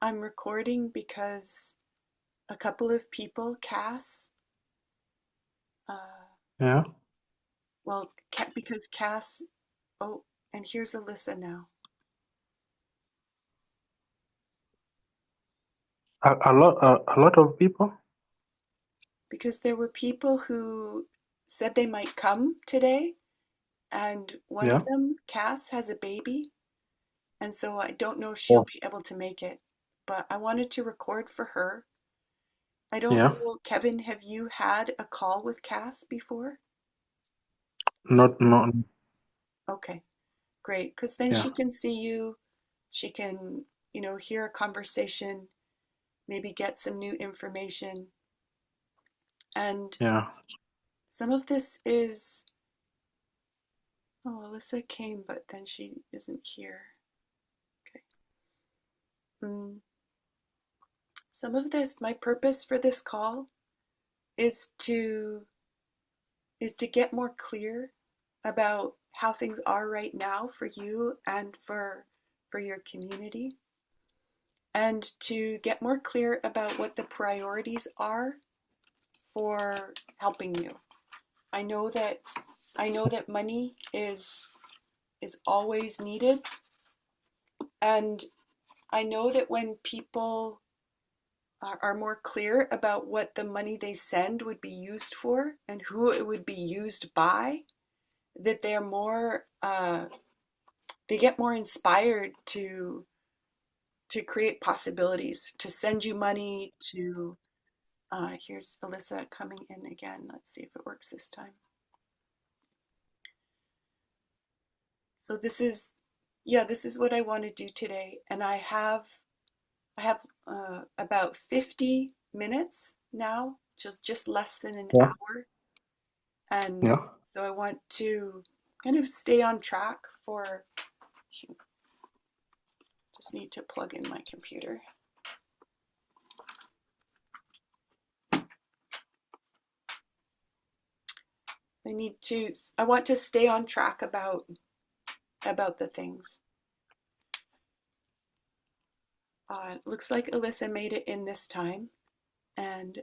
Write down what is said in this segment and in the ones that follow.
I'm recording because a couple of people, Cass, uh, Yeah. because Cass, oh, and here's Alyssa now. A lot of people. Because there were people who said they might come today, and one Yeah. of them, Cass, has a baby, and so I don't know if she'll Oh, be able to make it, but I wanted to record for her. I don't yeah. know, Kevin, have you had a call with Cass before? Not. Okay, great, because then Yeah. she can see you, she can, hear a conversation, maybe get some new information. And Yeah. some of this is, oh, Alyssa came, but then she isn't here. Okay. Mm. Some of this, my purpose for this call is to get more clear about how things are right now for you and for your community, and to get more clear about what the priorities are for helping you. I know that money is always needed, and I know that when people are more clear about what the money they send would be used for and who it would be used by, that they're more they get more inspired to create possibilities, to send you money, to here's Alyssa coming in again. Let's see if it works this time. So this is what I want to do today, and I have about 50 minutes now, just less than an Yeah. hour, and Yeah. so I want to kind of stay on track for. Just need to plug in my computer. I want to stay on track about the things. Looks like Alyssa made it in this time, and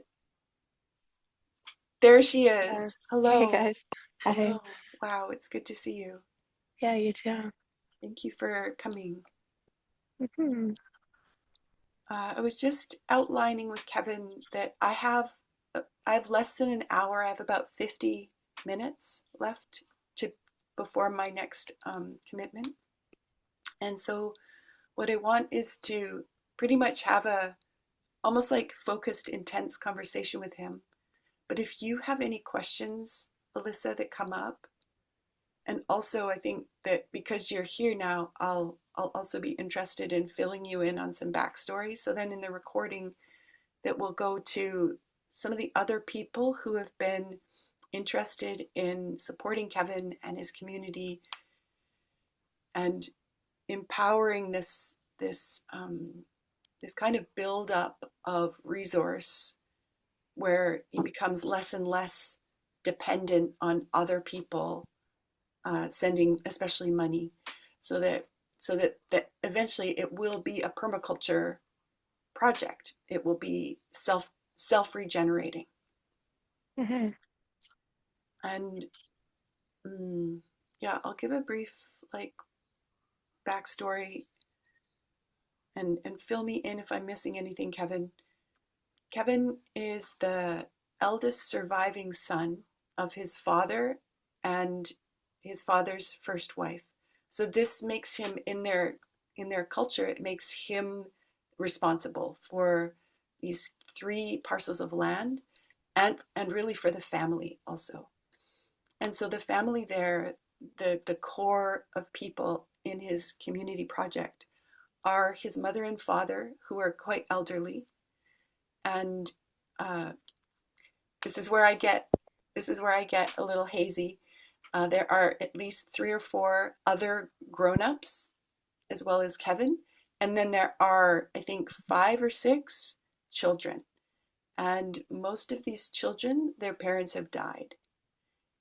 there she Yes. is. Hey Hello. guys. Hi. Hello. Wow, it's good to see you. Yeah, you too. Thank you for coming. Hmm. I was just outlining with Kevin that I have less than an hour. I have about 50 minutes left to before my next commitment. And so what I want is to pretty much have a almost like focused, intense conversation with him. But if you have any questions, Alyssa, that come up, and also I think that because you're here now, I'll also be interested in filling you in on some backstory. So then in the recording that will go to some of the other people who have been interested in supporting Kevin and his community and empowering this kind of build up of resource where he becomes less and less dependent on other people sending, especially money, so that eventually it will be a permaculture project. It will be self regenerating. Hmm. And yeah, I'll give a brief like backstory and fill me in if I'm missing anything, Kevin. Kevin is the eldest surviving son of his father and his father's first wife. So this makes him in their culture, it makes him responsible for these three parcels of land and really for the family also. And so the family there, the core of people in his community project are his mother and father, who are quite elderly, and uh, this is where I get a little hazy. There are at least three or four other grown-ups as well as Kevin, and then there are, I think, five or six children. And most of these children, their parents have died.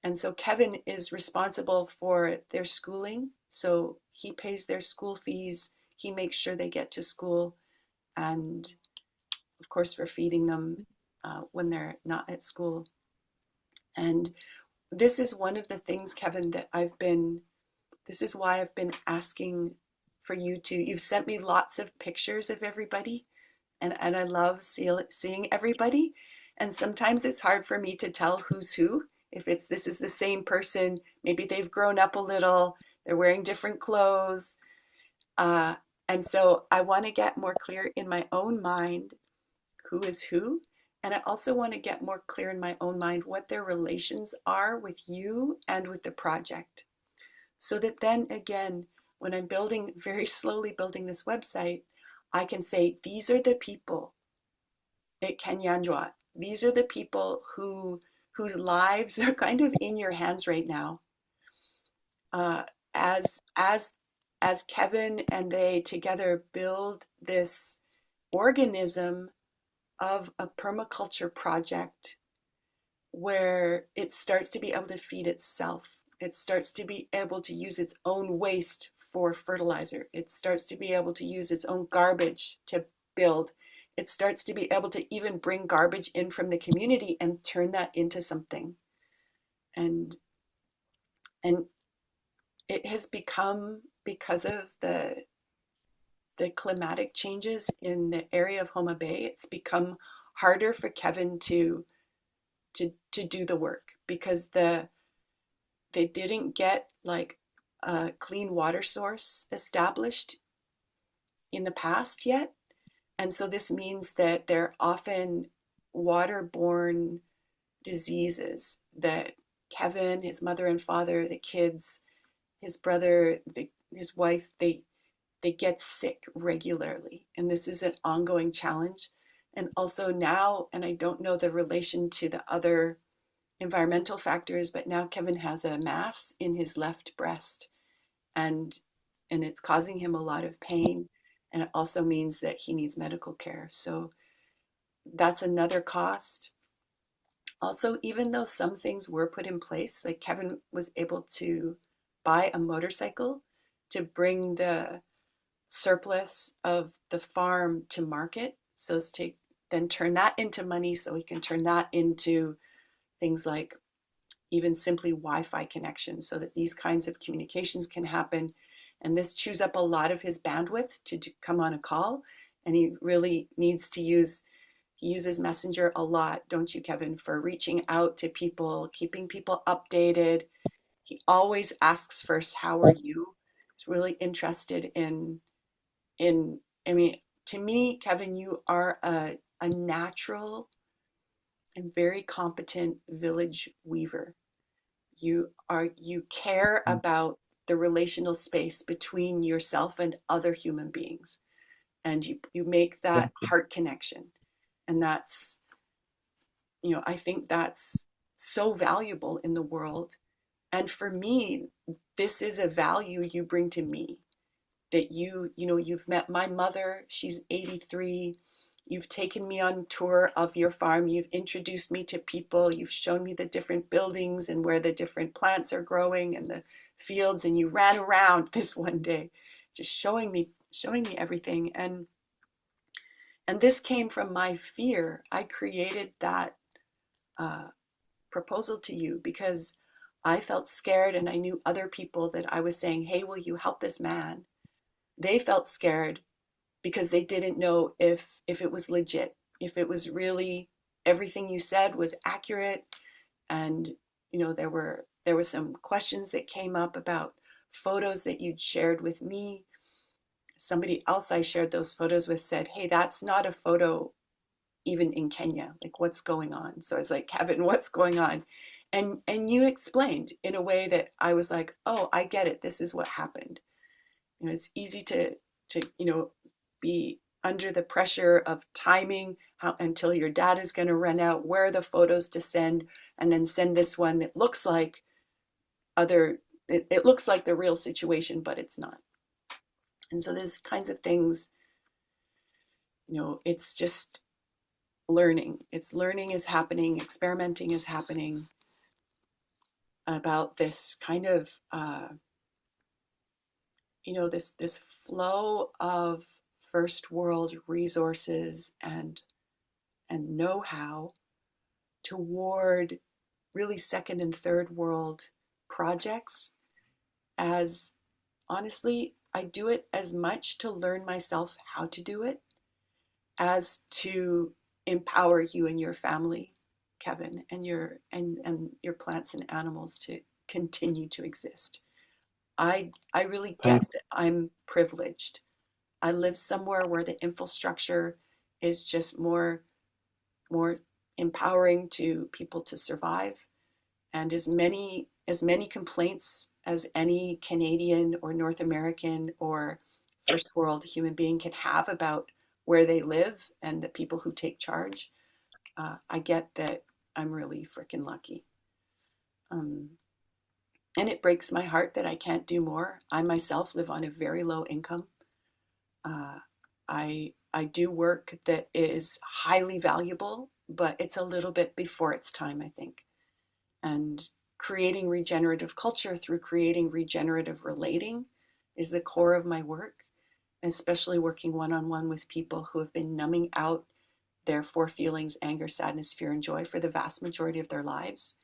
And so Kevin is responsible for their schooling. So he pays their school fees, he makes sure they get to school, and of course for feeding them when they're not at school. And this is one of the things, Kevin, that this is why I've been asking for you to, you've sent me lots of pictures of everybody, and I love seeing everybody. And sometimes it's hard for me to tell who's who. If this is the same person, maybe they've grown up a little, they're wearing different clothes. Uh, and so I want to get more clear in my own mind who is who. And I also want to get more clear in my own mind what their relations are with you and with the project. So that then again, when I'm very slowly building this website, I can say, these are the people at Kenyan. These are the people whose lives are kind of in your hands right now. Uh, as as as Kevin and they together build this organism of a permaculture project where it starts to be able to feed itself. It starts to be able to use its own waste for fertilizer. It starts to be able to use its own garbage to build. It starts to be able to even bring garbage in from the community and turn that into something. And and it has become, because of the climatic changes in the area of Homa Bay, it's become harder for Kevin to do the work because they didn't get like a clean water source established in the past yet. And so this means that there are often waterborne diseases that Kevin, his mother and father, the kids, his brother, his wife, they get sick regularly. And this is an ongoing challenge. And also now, and I don't know the relation to the other environmental factors, but now Kevin has a mass in his left breast, and it's causing him a lot of pain, and it also means that he needs medical care. So that's another cost. Also, even though some things were put in place, like Kevin was able to buy a motorcycle to bring the surplus of the farm to market, so as to then turn that into money, so he can turn that into things like even simply Wi-Fi connections, so that these kinds of communications can happen. And this chews up a lot of his bandwidth to come on a call. And he really needs to he uses Messenger a lot, don't you, Kevin, for reaching out to people, keeping people updated. He always asks first, how are you? He's really interested I mean, to me, Kevin, you are a natural and very competent village weaver. You care about the relational space between yourself and other human beings, and you make Thank that you. heart connection. And that's, I think that's so valuable in the world. And for me, this is a value you bring to me, that you've met my mother. She's 83. You've taken me on tour of your farm. You've introduced me to people. You've shown me the different buildings and where the different plants are growing and the fields. And you ran around this one day, just showing me everything. And this came from my fear. I created that uh, proposal to you because I felt scared, and I knew other people that I was saying, hey, will you help this man? They felt scared because they didn't know if it was legit, if it was really everything you said was accurate. And there were some questions that came up about photos that you'd shared with me. Somebody else I shared those photos with said, hey, that's not a photo even in Kenya. Like, what's going on? So I was like, Kevin, what's going on? And you explained in a way that I was like, oh, I get it. This is what happened. It's easy to be under the pressure of timing, until your data is going to run out, where are the photos to send, and then send this one that looks like it looks like the real situation, but it's not. And so these kinds of things, it's just learning. It's learning is happening, experimenting is happening about this kind of this flow of first world resources and know-how toward really second and third world projects. As honestly, I do it as much to learn myself how to do it as to empower you and your family, Kevin, and your plants and animals to continue to exist. I really Thank, get that I'm privileged. I live somewhere where the infrastructure is just more empowering to people to survive, and as many complaints as any Canadian or North American or first world human being can have about where they live and the people who take charge. I get that I'm really freaking lucky. Um, and it breaks my heart that I can't do more. I myself live on a very low income. Uh, I do work that is highly valuable, but it's a little bit before its time, I think. And creating regenerative culture through creating regenerative relating is the core of my work, especially working one-on-one with people who have been numbing out their four feelings: anger, sadness, fear, and joy for the vast majority of their lives.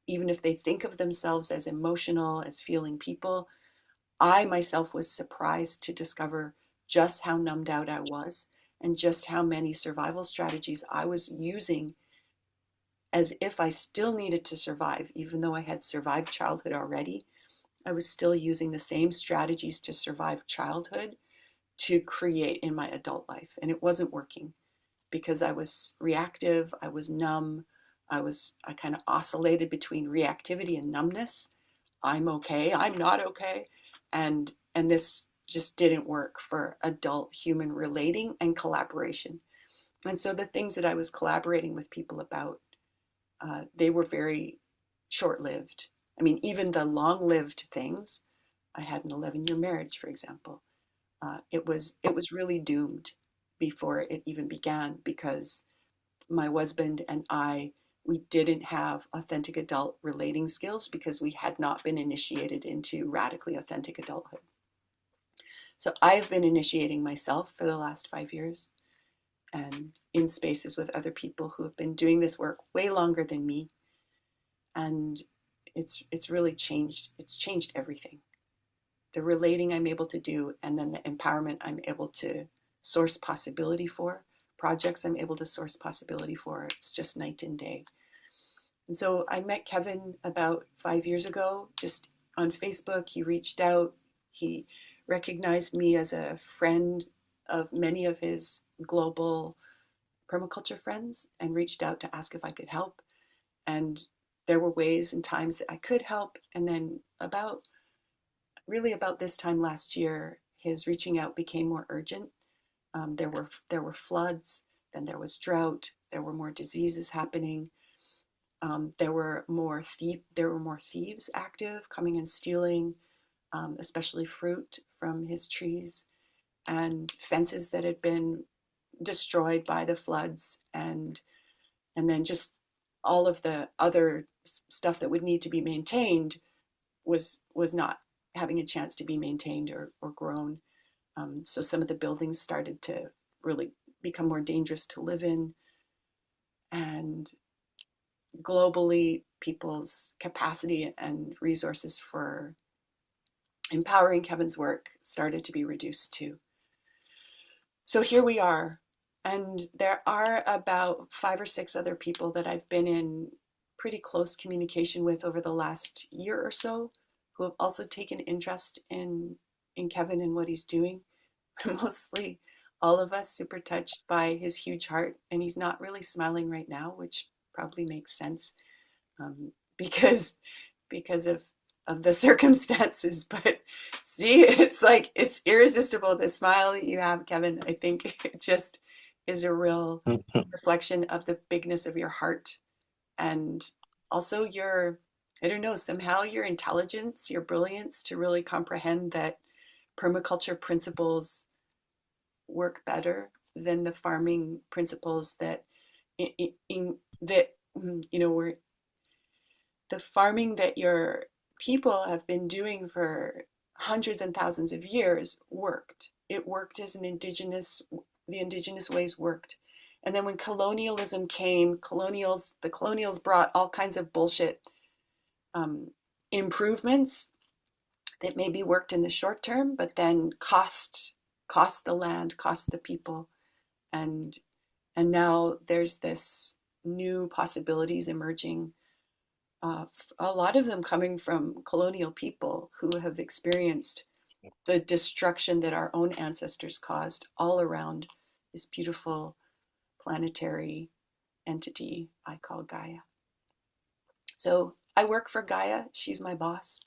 Even if they think of themselves as emotional, as feeling people, I myself was surprised to discover just how numbed out I was and just how many survival strategies I was using as if I still needed to survive. Even though I had survived childhood already, I was still using the same strategies to survive childhood to create in my adult life. And it wasn't working because I was reactive, I was numb, I kind of oscillated between reactivity and numbness. I'm okay, I'm not okay. And this just didn't work for adult human relating and collaboration. And so the things that I was collaborating with people about, they were very short-lived. I mean, even the long-lived things, I had an 11-year marriage, for example. It was really doomed before it even began because my husband and I, we didn't have authentic adult relating skills because we had not been initiated into radically authentic adulthood. So I've been initiating myself for the last 5 years and in spaces with other people who have been doing this work way longer than me. And it's really changed. It's changed everything. The relating I'm able to do, and then the empowerment I'm able to source possibility for, projects I'm able to source possibility for. It's just night and day. And so I met Kevin about 5 years ago, just on Facebook. He reached out. He recognized me as a friend of many of his global permaculture friends and reached out to ask if I could help. And there were ways and times that I could help. And then about this time last year, his reaching out became more urgent. There were floods, then there was drought, there were more diseases happening. There were more thieves active, coming and stealing, especially fruit from his trees, and fences that had been destroyed by the floods, and then just all of the other stuff that would need to be maintained was not having a chance to be maintained or grown. So some of the buildings started to really become more dangerous to live in. And globally, people's capacity and resources for empowering Kevin's work started to be reduced too. So here we are. And there are about 5 or 6 other people that I've been in pretty close communication with over the last year or so who have also taken interest in Kevin and what he's doing. Mostly all of us super touched by his huge heart. And he's not really smiling right now, which probably makes sense, because of the circumstances. But see, it's like it's irresistible, the smile that you have, Kevin. I think it just is a real reflection of the bigness of your heart, and also your, I don't know, somehow your intelligence, your brilliance to really comprehend that permaculture principles work better than the farming principles that in that were the farming that your people have been doing for hundreds and thousands of years worked. It worked as the indigenous ways worked. And then when colonialism came, the colonials brought all kinds of bullshit improvements that maybe worked in the short term, but then cost the land, cost the people, and now there's this new possibilities emerging. A lot of them coming from colonial people who have experienced the destruction that our own ancestors caused all around this beautiful planetary entity I call Gaia. So I work for Gaia. She's my boss.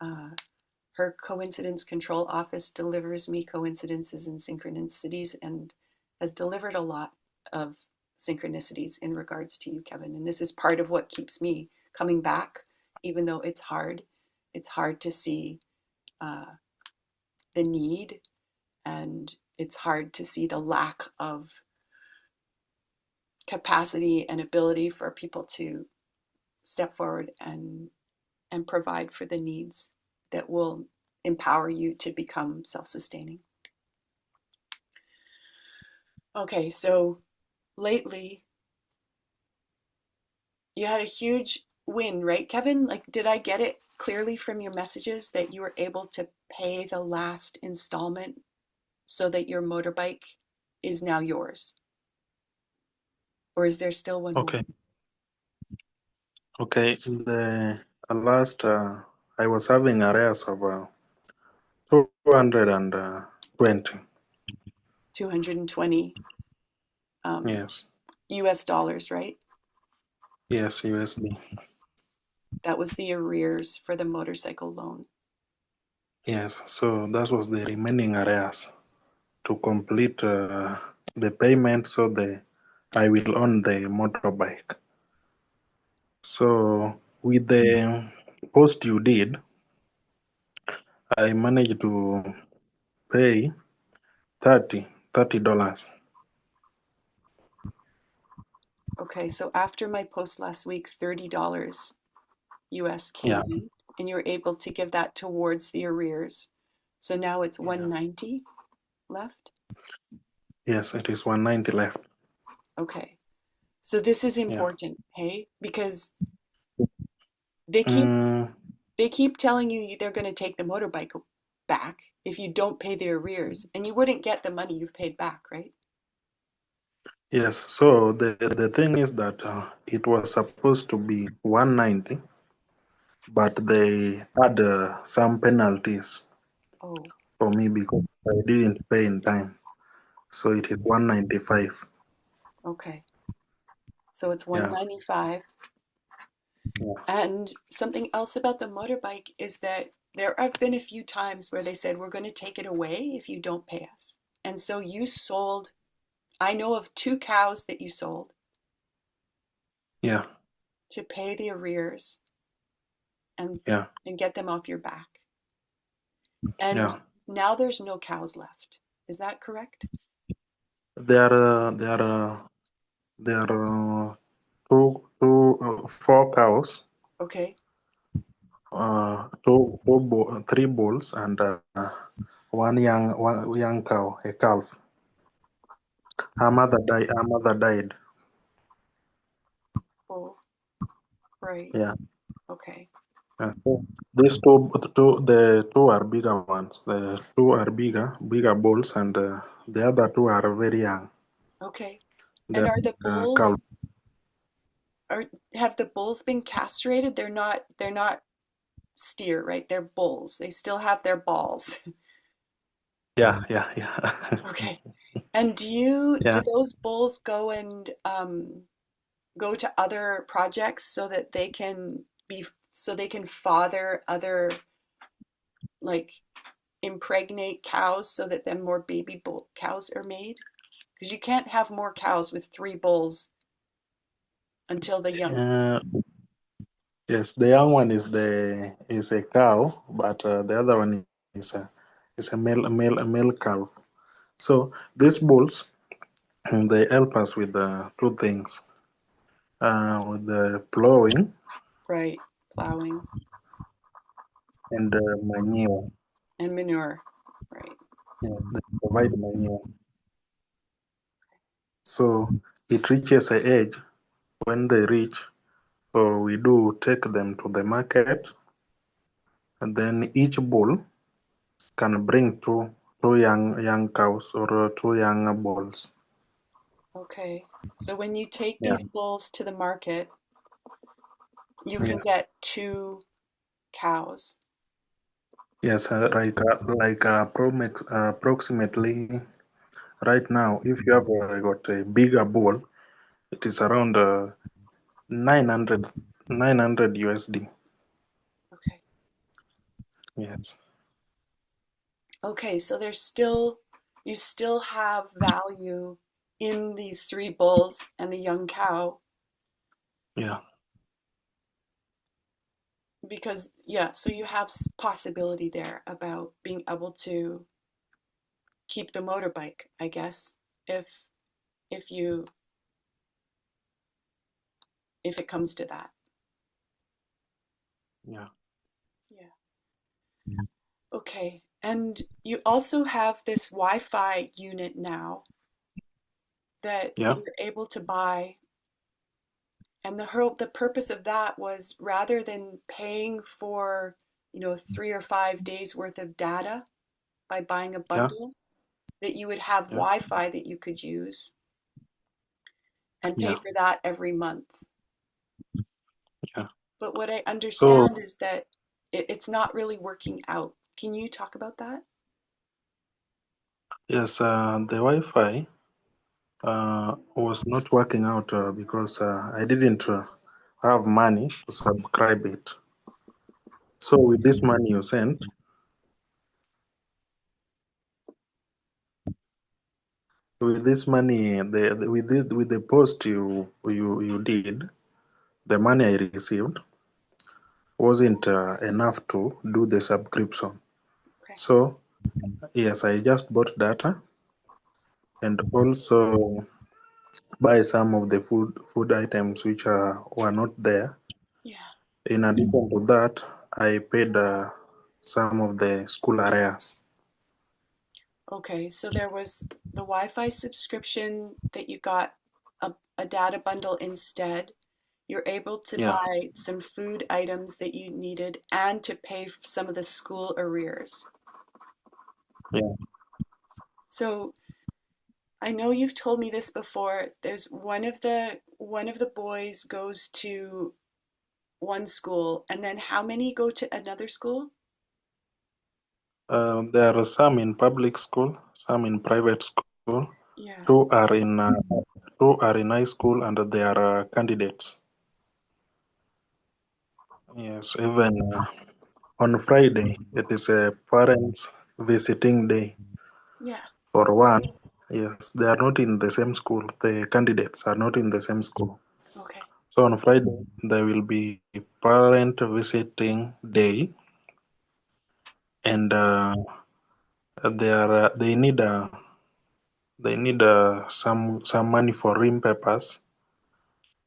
Her coincidence control office delivers me coincidences and synchronicities and has delivered a lot of synchronicities in regards to you, Kevin. And this is part of what keeps me coming back, even though it's hard. It's hard to see the need, and it's hard to see the lack of capacity and ability for people to step forward and provide for the needs that will empower you to become self-sustaining. Okay, so lately you had a huge win, right, Kevin? Like, did I get it clearly from your messages that you were able to pay the last installment so that your motorbike is now yours? Or is there still one more? Okay. Okay. In the last, I was having arrears of 220. 220 Yes. US dollars, right? Yes, USD. That was the arrears for the motorcycle loan. Yes. So that was the remaining arrears to complete the payment, so I will own the motorbike. So with the post you did, I managed to pay $30. Okay, so after my post last week, $30 US came Yeah. in, and you were able to give that towards the arrears. So now it's Yeah. 190 left? Yes, it is 190 left. Okay. So this is Yeah. important, hey? Because they keep Mm, they keep telling you they're going to take the motorbike back if you don't pay the arrears, and you wouldn't get the money you've paid back, right? yes. So the thing is that it was supposed to be 190, but they had some penalties Oh, for me because I didn't pay in time. So it is 195. okay. So it's Yeah. 195. Yeah. And something else about the motorbike is that there have been a few times where they said, we're going to take it away if you don't pay us. And so you sold, I know of 2 cows that you sold Yeah. to pay the arrears and Yeah. get them off your back. And Yeah. now there's no cows left. Is that correct? There are four cows, Okay. three bulls, and one young cow, a calf. Her mother died. Oh, right. Yeah. Okay. So these the two are bigger ones. The two are bigger bulls, and the other two are very young. Okay. And The are the bulls calf. are have the bulls been castrated? They're not steer, right? They're bulls. They still have their balls. Yeah, yeah, yeah. Okay. And do Yeah. those bulls go and go to other projects so that they can father other, like, impregnate cows so that then more baby bull cows are made? Because you can't have more cows with 3 bulls until the young. Uh, yes, the young one is a cow, but the other one is a male calf. So these bulls, they help us with two things. With the plowing Right, plowing. and manure. And manure, right? Yes, they provide manure. So it reaches a age when they reach, so we do take them to the market, and then each bull can bring two young cows or two young bulls. Okay. So when you take Yeah, these bulls to the market, you can yeah. get 2 cows. Yes, approximately right now, if you have got a bigger bull, it is around 900 900 USD. Okay. Yes, Okay, so you still have value in these 3 bulls and the young cow yeah, because yeah, so you have possibility there about being able to keep the motorbike, I guess, if if you if it comes to that. yeah, Yeah. Okay. And you also have this Wi-Fi unit now that yeah, you're able to buy. And the purpose of that was rather than paying for, 3 or 5 days worth of data by buying a yeah, bundle, that you would have yeah, Wi-Fi that you could use and pay yeah, for that every month. yeah. But what I So understand is that it's not really working out. Can you talk about that? yes, the Wi-Fi was not working out because I didn't have money to subscribe it. So with this money you sent, with this money, with the post you did, the money I received wasn't enough to do the subscription. Okay. So yes, I just bought data and also buy some of the food items which were not there. Yeah. In addition to that, I paid some of the school arrears. Okay, so there was the Wi-Fi subscription that you got a data bundle instead. You're able to Yeah, buy some food items that you needed and to pay some of the school arrears. yeah, So I know you've told me this before. There's one of the boys goes to one school, and then how many go to another school? there are some in public school, some in private school. Yeah. Two are in two are in high school, and they are candidates. Yes, even on Friday, it is a parents visiting day Yeah. for one. Yes, they are not in the same school. The candidates are not in the same school. Okay. So on Friday, there will be parent visiting day, and they need some money for rim papers.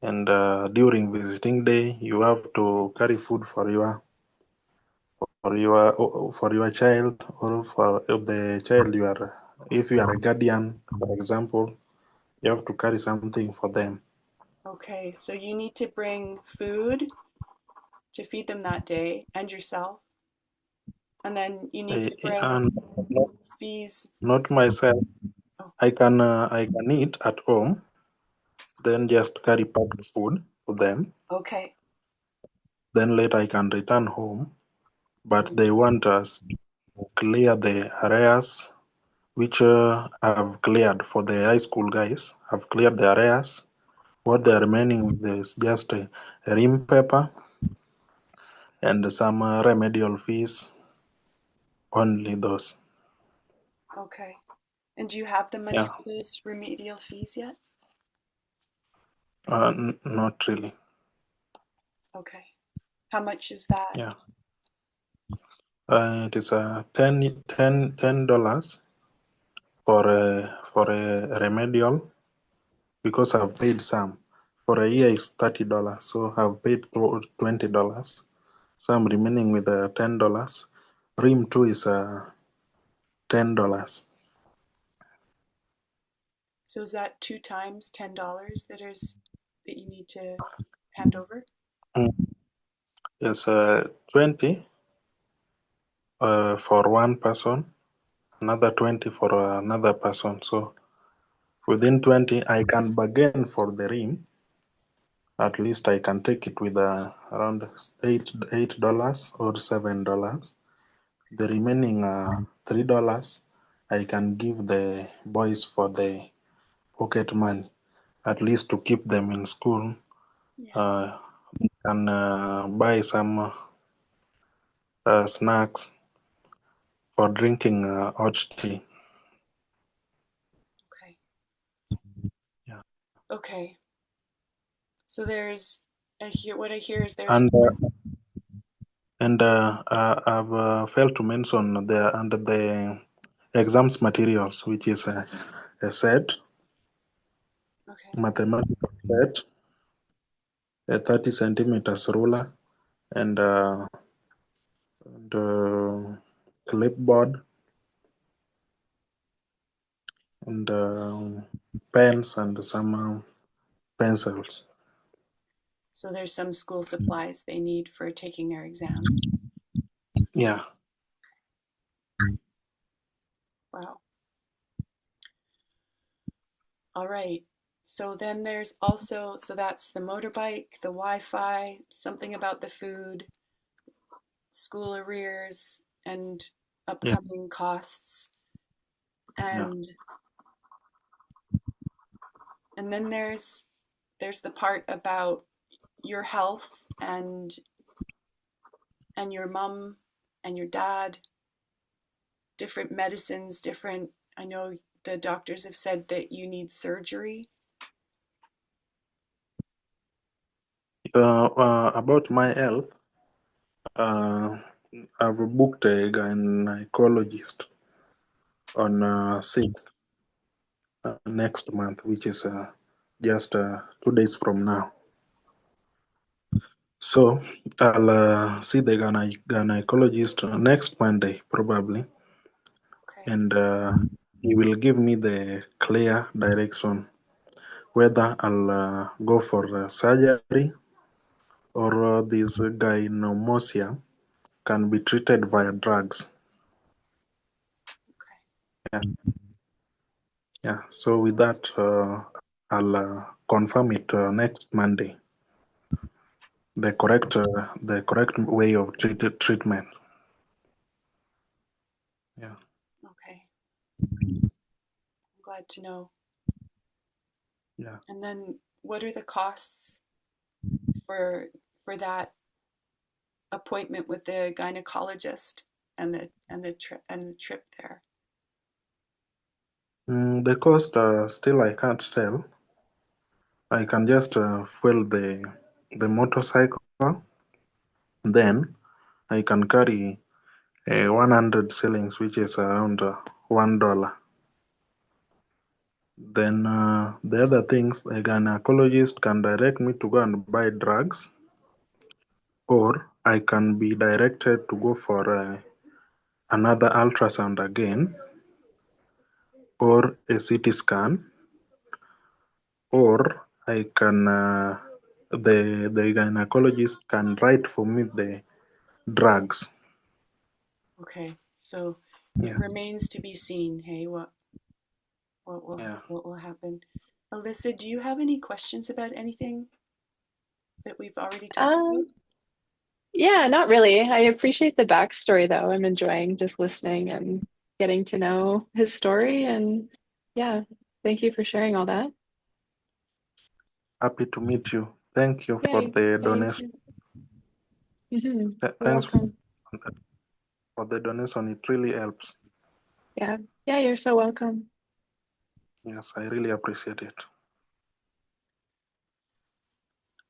And during visiting day, you have to carry food for your child, or for the child you are, if you are a guardian, for example, you have to carry something for them. Okay. So you need to bring food to feed them that day and yourself. And then you need to bring And not, fees. not myself. Oh, I can eat at home, then just carry packed food to them. okay. Then later I can return home. But Mm, they want us to clear the arrears, which I've cleared for the high school guys. I've cleared the arrears. What they're remaining with is just a rim paper and some remedial fees, only those. okay. And do you have the money Yeah, for those remedial fees yet? not really. Okay. How much is that? Yeah, it is $10 for a remedial because I've paid some. For a year is $30, so I've paid $20. So I'm remaining with $10. Rim too is $10. So is that 2 times $10 that you need to hand over? Mm. Yes, 20 for one person, another 20 for another person. So within 20, I can bargain for the rim. At least I can take it with around $8 or $7. The remaining $3, I can give the boys for the pocket money, at least to keep them in school. Yeah. Uh, can buy some snacks for drinking hot tea. Okay. Yeah. Okay. So what I hear is there's And I've failed to mention under the exams materials, which is a set, okay. mathematical set, a 30 centimeters ruler, and clipboard, and pens, and some pencils. So there's some school supplies they need for taking their exams. Yeah. Wow. All right. So then there's also, so that's the motorbike, the Wi-Fi, something about the food, school arrears, and Yeah. upcoming costs. Yeah. And and then there's the part about your health and your mom and your dad, different medicines, different, I know the doctors have said that you need surgery. About my health, uh, I've booked a gynecologist on 6th next month, which is just 2 days from now. So I'll see the gynecologist next Monday, probably, Okay. and he will give me the clear direction whether I'll go for surgery or this gynomosia can be treated via drugs. Okay. Yeah, yeah. So with that, I'll confirm it next Monday. The correct way of treatment. Yeah. Okay. I'm glad to know. Yeah. And then what are the costs for that appointment with the gynecologist and the trip there? The cost still I can't tell. I can just fuel the motorcycle. Then I can carry 100 shillings, which is around $1. Then the other things, a gynecologist can direct me to go and buy drugs, or I can be directed to go for another ultrasound again, or a CT scan, or I can the gynecologist can write for me the drugs. Okay. So it Yeah, remains to be seen, hey, yeah. what will happen. Alyssa, do you have any questions about anything that we've already talked about? Um, yeah, not really. I appreciate the backstory though. I'm enjoying just listening and getting to know his story and yeah, thank you for sharing all that. Happy to meet you. Thank you for Yay. the Yeah, you donation. too. You're Thanks welcome. for the donation. It really helps. Yeah. Yeah, you're so welcome. Yes, I really appreciate it.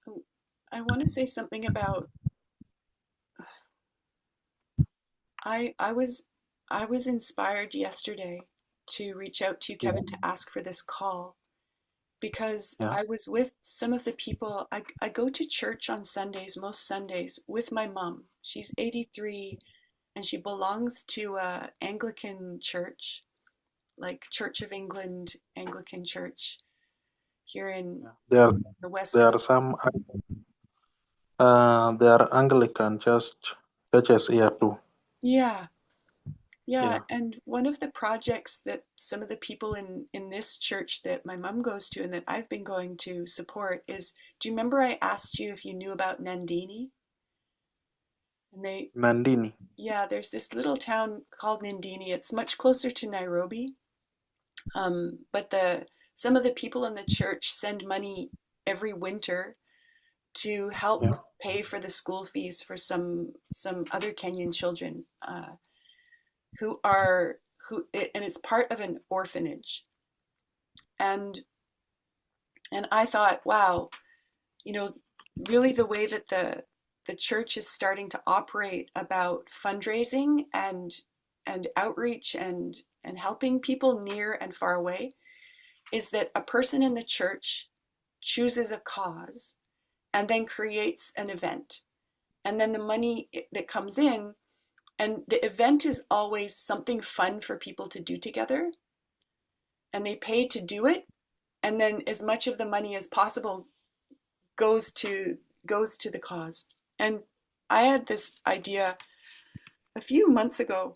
Oh, I want to say something about I was inspired yesterday to reach out to you, Yeah, Kevin, to ask for this call because yeah, I was with some of the people. I go to church on Sundays, most Sundays, with my mom. She's 83 and she belongs to a Anglican church, like Church of England Anglican Church here in Yeah. There, the West there are Coast. some, there are Anglican churches here too. Yeah, yeah, Yeah. and one of the projects that some of the people in this church that my mom goes to and that I've been going to support is, do you remember I asked you if you knew about Nandini? And they, Nandini. yeah, there's this little town called Nandini. It's much closer to Nairobi. But some of the people in the church send money every winter to help Yeah. pay for the school fees for some other Kenyan children who are who and it's part of an orphanage. And and I thought, wow, you know, really the way that the church is starting to operate about fundraising and outreach and helping people near and far away is that a person in the church chooses a cause and then creates an event. And then the money that comes in, and the event is always something fun for people to do together, and they pay to do it. And then as much of the money as possible goes to the cause. And I had this idea a few months ago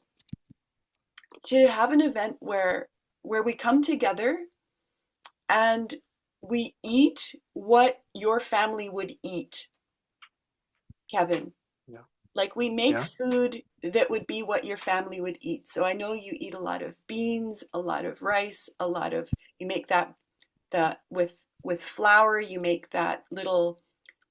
to have an event where we come together and we eat what your family would eat, Kevin. Yeah. Like we make Yeah. food that would be what your family would eat. So I know you eat a lot of beans, a lot of rice, a lot of you make that with flour, you make that little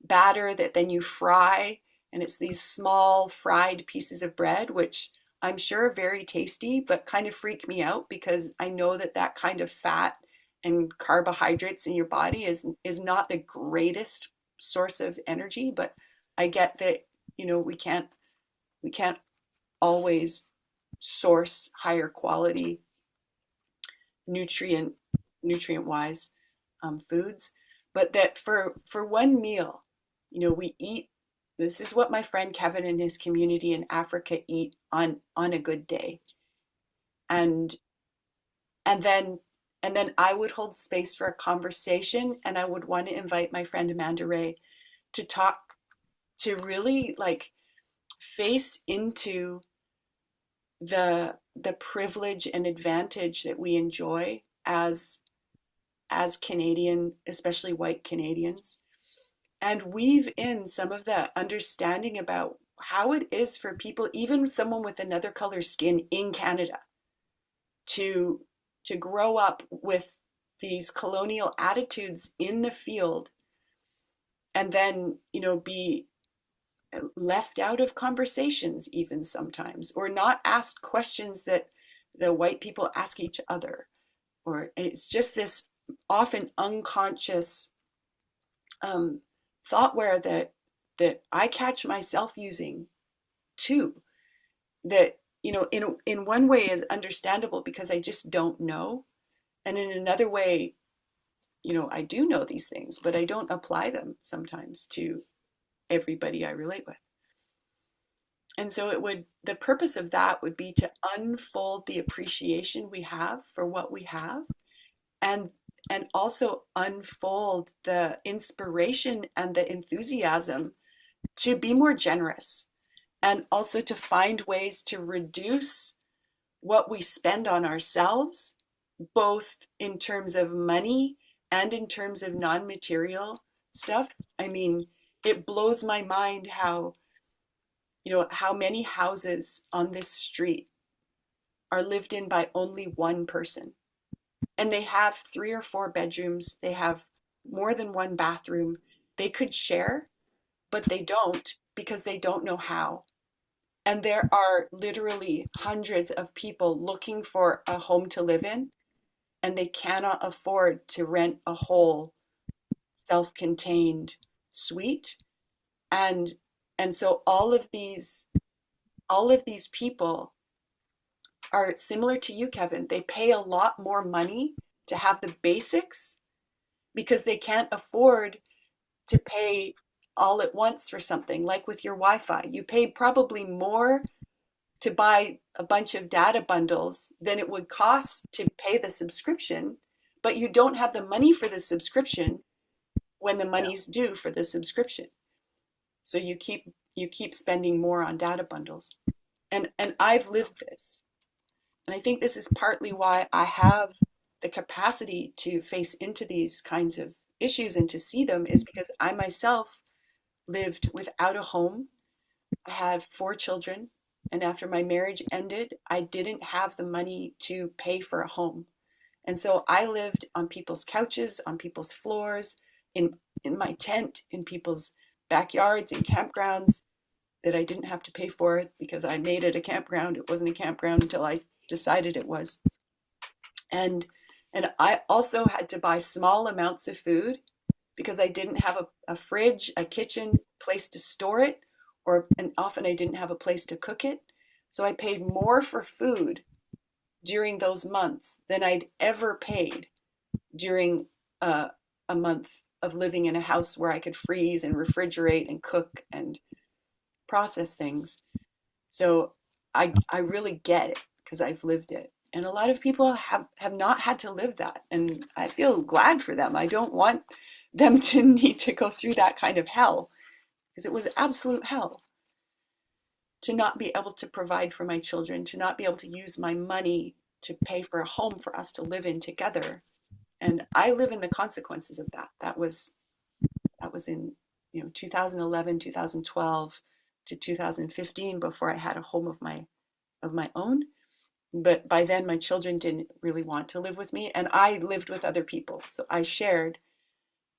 batter that then you fry, and it's these small fried pieces of bread, which I'm sure are very tasty, but kind of freak me out because I know that that kind of fat and carbohydrates in your body is not the greatest source of energy. But I get that, we can't always source higher quality nutrient nutrient wise foods, but that for one meal, we eat. This is what my friend Kevin and his community in Africa eat on a good day, and and then and then I would hold space for a conversation, and I would want to invite my friend Amanda Ray to talk, to really like face into the privilege and advantage that we enjoy as Canadian, especially white Canadians, and weave in some of the understanding about how it is for people, even someone with another color skin in Canada, to to grow up with these colonial attitudes in the field and then, be left out of conversations even sometimes, or not asked questions that the white people ask each other, or it's just this often unconscious um, thoughtware that I catch myself using too. That, in one way is understandable because I just don't know, and in another way, I do know these things, but I don't apply them sometimes to everybody I relate with. And so the purpose of that would be to unfold the appreciation we have for what we have, and also unfold the inspiration and the enthusiasm to be more generous, and also to find ways to reduce what we spend on ourselves, both in terms of money and in terms of non-material stuff. I mean, it blows my mind how many houses on this street are lived in by only one person. And they have 3 or 4 bedrooms, they have more than one bathroom. They could share, but they don't because they don't know how. And there are literally hundreds of people looking for a home to live in, and they cannot afford to rent a whole self-contained suite. And so all of these people are similar to you, Kevin. They pay a lot more money to have the basics because they can't afford to pay all at once for something. Like with your Wi-Fi, you pay probably more to buy a bunch of data bundles than it would cost to pay the subscription, but you don't have the money for the subscription when the money's due for the subscription. So you keep spending more on data bundles. And I've lived this. And I think this is partly why I have the capacity to face into these kinds of issues and to see them, is because I myself lived without a home. I had 4 children, and after my marriage ended, I didn't have the money to pay for a home. And so I lived on people's couches, on people's floors, in my tent, in people's backyards, in campgrounds that I didn't have to pay for because I made it a campground. It wasn't a campground until I decided it was. And I also had to buy small amounts of food because I didn't have a fridge, a kitchen, place to store it, and often I didn't have a place to cook it. So I paid more for food during those months than I'd ever paid during a month of living in a house where I could freeze and refrigerate and cook and process things. So I really get it because I've lived it. And a lot of people have not had to live that. And I feel glad for them. I don't want them to need to go through that kind of hell, because it was absolute hell to not be able to provide for my children, to not be able to use my money to pay for a home for us to live in together. And I live in the consequences of that. That was in 2011, 2012 to 2015 before I had a home of my own. But by then my children didn't really want to live with me, and I lived with other people. So I shared,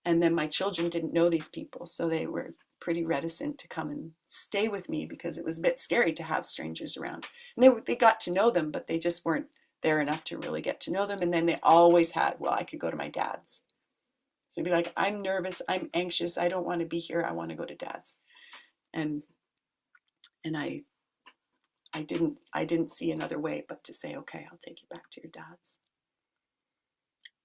and then my children didn't know these people, so they were pretty reticent to come and stay with me because it was a bit scary to have strangers around. And they got to know them, but they just weren't there enough to really get to know them. And then they always had, well, I could go to my dad's. So I'd be like, I'm nervous, I'm anxious, I don't want to be here, I want to go to dad's. And I didn't see another way but to say, okay, I'll take you back to your dad's.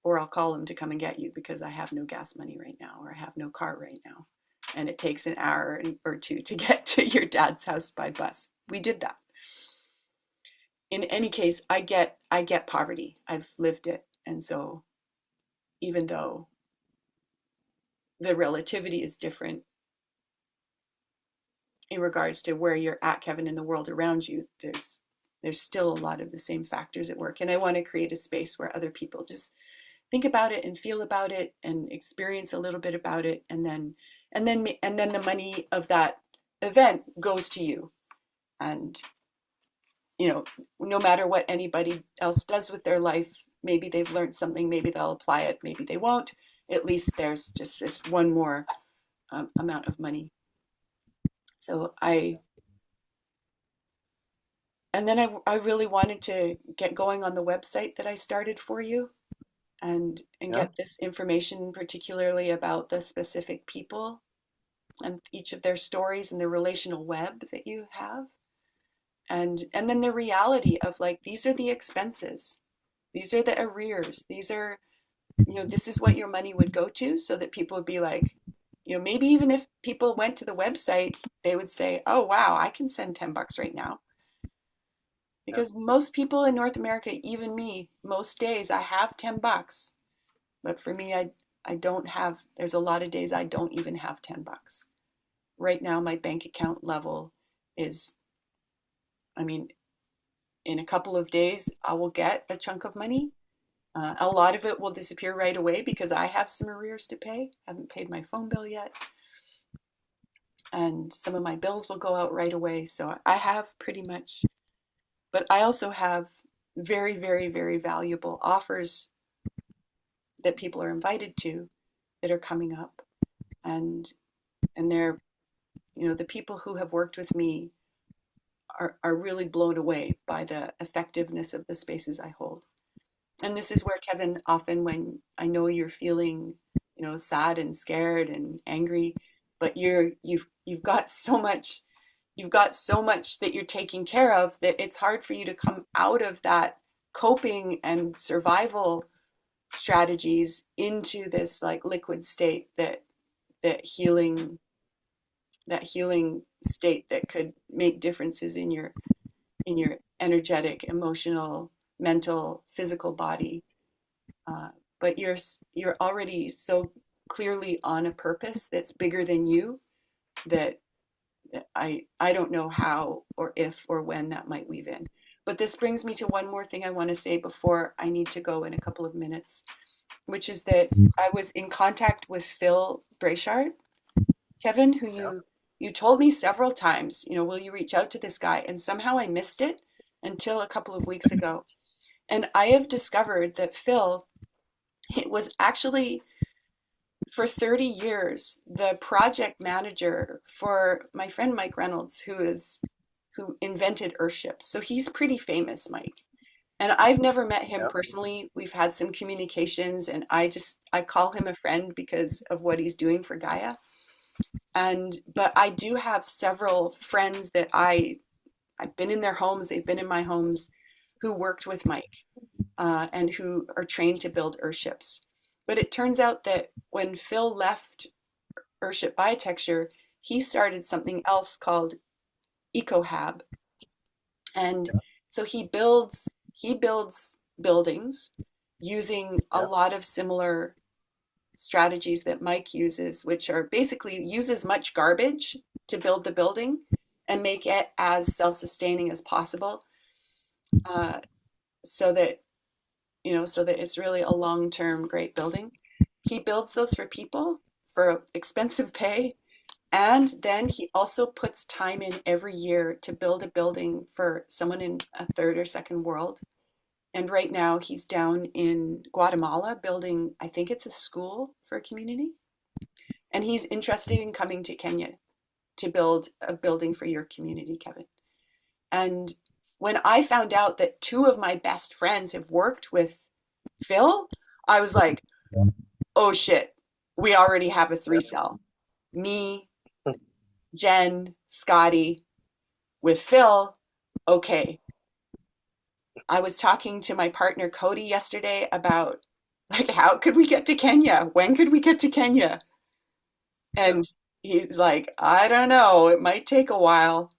Or I'll call him to come and get you because I have no gas money right now, or I have no car right now. And it takes an hour or 2 to get to your dad's house by bus. We did that. In any case, I get poverty. I've lived it. And so even though the relativity is different in regards to where you're at, Kevin, in the world around you, there's still a lot of the same factors at work. And I want to create a space where other people just think about it and feel about it and experience a little bit about it, and then the money of that event goes to you. And no matter what anybody else does with their life, maybe they've learned something, maybe they'll apply it, maybe they won't. At least there's just this one more amount of money. So I really wanted to get going on the website that I started for you, and get this information, particularly about the specific people and each of their stories and the relational web that you have. And then the reality of, like, these are the expenses, these are the arrears, these are, this is what your money would go to, so that people would be like, maybe even if people went to the website, they would say, oh, wow, I can send $10 right now. Because most people in North America, even me, most days I have $10. But for me, I don't have, there's a lot of days I don't even have $10. Right now, my bank account level is, in a couple of days, I will get a chunk of money. A lot of it will disappear right away because I have some arrears to pay. I haven't paid my phone bill yet. And some of my bills will go out right away. So I have pretty much, but I also have very, very, very valuable offers that people are invited to that are coming up. And they're, the people who have worked with me are really blown away by the effectiveness of the spaces I hold. And this is where, Kevin, often when I know you're feeling, sad and scared and angry, but you've got so much that you're taking care of, that it's hard for you to come out of that coping and survival strategies into this like liquid state, that healing state that could make differences in your in your energetic, emotional, mental, physical body. But you're already so clearly on a purpose that's bigger than you that I don't know how or if or when that might weave in. But this brings me to one more thing I want to say before I need to go in a couple of minutes, which is that I was in contact with Phil Brayshard, Kevin, who Yeah. you told me several times, will you reach out to this guy? And somehow I missed it until a couple of weeks ago. And I have discovered that Phil, it was actually for 30 years the project manager for my friend Mike Reynolds, who invented Earthships. So he's pretty famous, Mike. And I've never met him Yeah. personally. We've had some communications, and I call him a friend because of what he's doing for Gaia. But I do have several friends that I've been in their homes, they've been in my homes, who worked with Mike, and who are trained to build Earthships. But it turns out that when Phil left Earthship Biotecture, he started something else called EcoHab. And so he builds buildings using a Yeah. lot of similar strategies that Mike uses, which are basically use as much garbage to build the building and make it as self-sustaining as possible, uh, so that it's really a long-term great building. He builds those for people for expensive pay, and then he also puts time in every year to build a building for someone in a third or second world. And right now he's down in Guatemala building, I think it's a school for a community. And he's interested in coming to Kenya to build a building for your community, Kevin. And when I found out that two of my best friends have worked with Phil, I was like, oh shit, we already have a 3-cell. Me, Jen, Scotty, with Phil, okay. I was talking to my partner Cody yesterday about, like, how could we get to Kenya? When could we get to Kenya? And he's like, I don't know, it might take a while.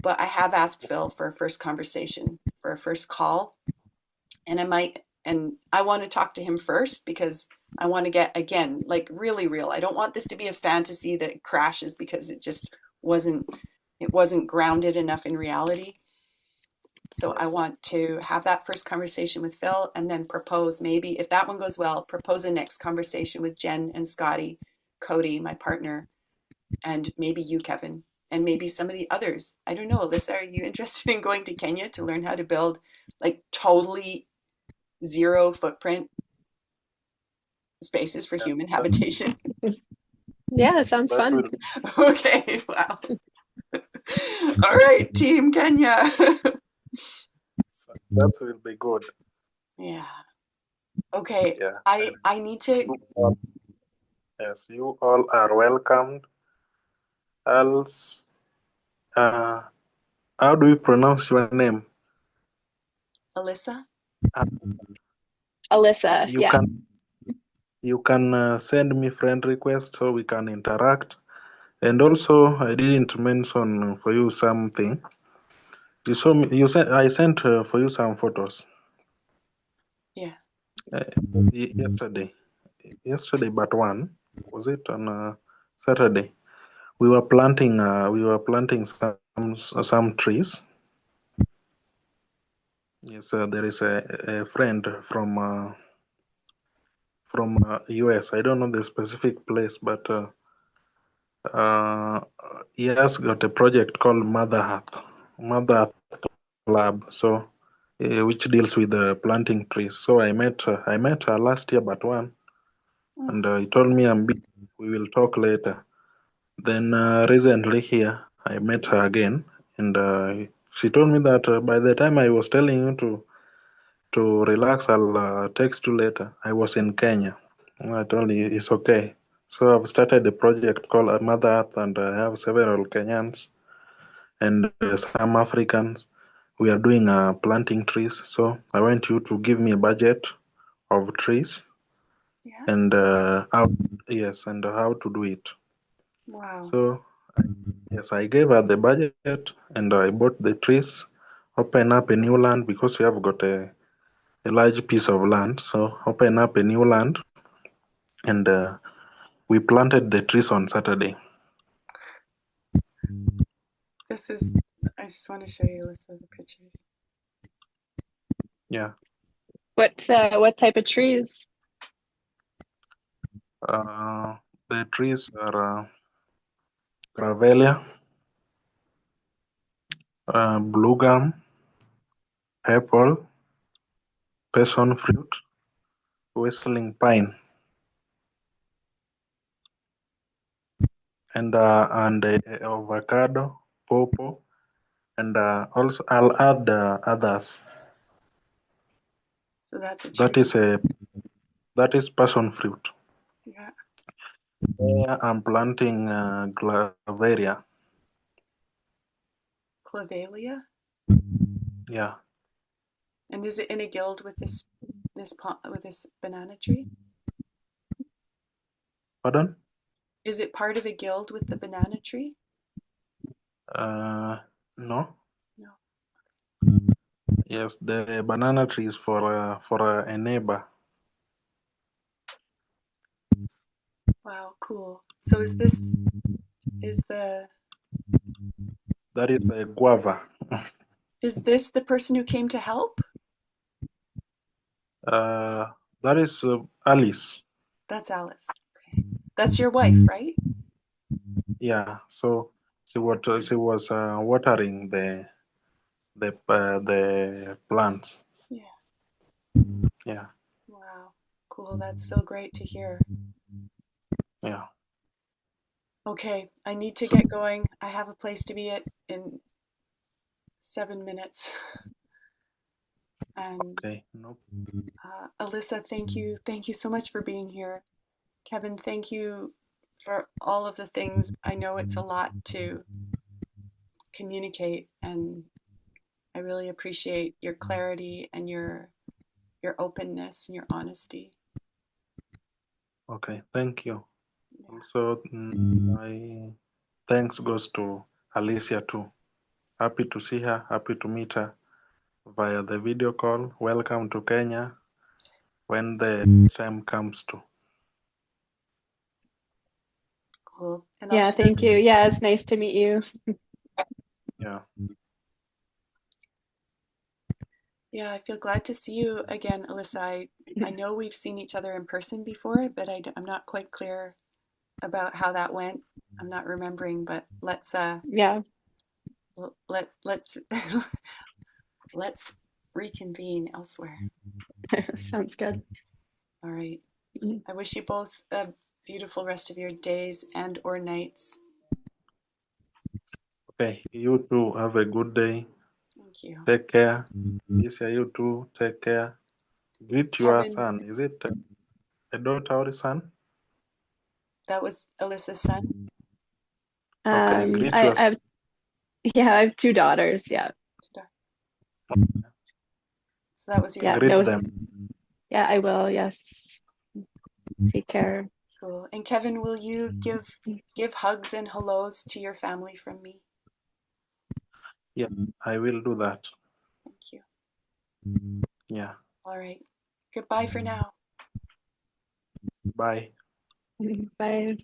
But I have asked Phil for a first conversation, for a first call. And I want to talk to him first because I want to get, again, like really real. I don't want this to be a fantasy that crashes because it wasn't grounded enough in reality. So I want to have that first conversation with Phil and then propose, maybe if that one goes well, propose a next conversation with Jen and Scotty, Cody, my partner, and maybe you, Kevin, and maybe some of the others. I don't know. Alyssa, are you interested in going to Kenya to learn how to build like totally zero footprint spaces for human habitation? Yeah, sounds That fun. will Okay, wow. All right, Team Kenya. that will be good. Yeah. Okay. Yeah. I need to. Yes, you all are welcomed. Else, how do you pronounce your name? Alyssa? Uh, Alyssa, you yeah. can you can send me friend request so we can interact. And also, I didn't mention for you something. You saw me. You said I sent for you some photos Yeah. uh, yesterday. Yesterday, but one was it on Saturday? We were planting. We were planting some trees. Yes, there is a friend from US. I don't know the specific place, but he has got a project called Mother Earth Lab. So, which deals with planting trees. So I met her last year, but one, Oh, and he told me I'm busy. We will talk later. Then recently here, I met her again, and she told me that by the time I was telling you to relax, I'll text you later. I was in Kenya. I told you it's okay. So I've started a project called Mother Earth, and I have several Kenyans and some Africans. We are doing planting trees. So I want you to give me a budget of trees yeah. and and how to do it. Wow. So yes, I gave her the budget and I bought the trees. open up a new land because we have got a large piece of land. So open up a new land, and we planted the trees on Saturday. This is, I just want to show you, Alyssa, the pictures. Yeah. What type of trees? The trees are Gravelia, blue gum, apple, passion fruit, whistling pine, and avocado, pawpaw, and also I'll add others. So that's a That tree. is passion fruit. Yeah. There I'm planting Claveria. Clavelia. Yeah. And is it in a guild with this banana tree? Pardon? Is it part of a guild with the banana tree? No. No. Yes, the banana tree is for a neighbor. Wow, cool. So is the That is a guava. is this the person who came to help? That is Alice. That's Alice. Okay. That's your wife, right? Yeah. So she was watering the plants. Yeah. Yeah. Wow. Cool. That's so great to hear. Yeah. Okay, I need to So get going. I have a place to be at in 7 minutes. And okay. No. Alyssa, thank you so much for being here. Kevin, thank you for all of the things. I know it's a lot to communicate, and I really appreciate your clarity and your openness and your honesty. Okay. Thank you. Yeah. Also, my thanks goes to Alicia too. Happy to see her. Happy to meet her via the video call. Welcome to Kenya when the time comes to. Cool. And I'll Yeah, share thank you. this. Yeah, it's nice to meet you. Yeah. Yeah, I feel glad to see you again, Alyssa. I know we've seen each other in person before, but I'm not quite clear about how that went. I'm not remembering, but Yeah. let's let's reconvene elsewhere. Sounds good. All right. Mhm. I wish you both a beautiful rest of your days and or nights. Okay. You too. Have a good day. Thank you. Take care. Alicia, you too. Take care. Greet your Kevin, son. Is it a daughter or a son? that was Alyssa's son. Okay. Greet I, your I have yeah, I have two daughters. Yeah. So that was your Yeah, daughter. greet no, them. yeah, I will. Yes. Take care. Cool. And Kevin, will you give hugs and hellos to your family from me? Yeah, I will do that. Thank you. Yeah. All right. Goodbye for now. Bye. Bye.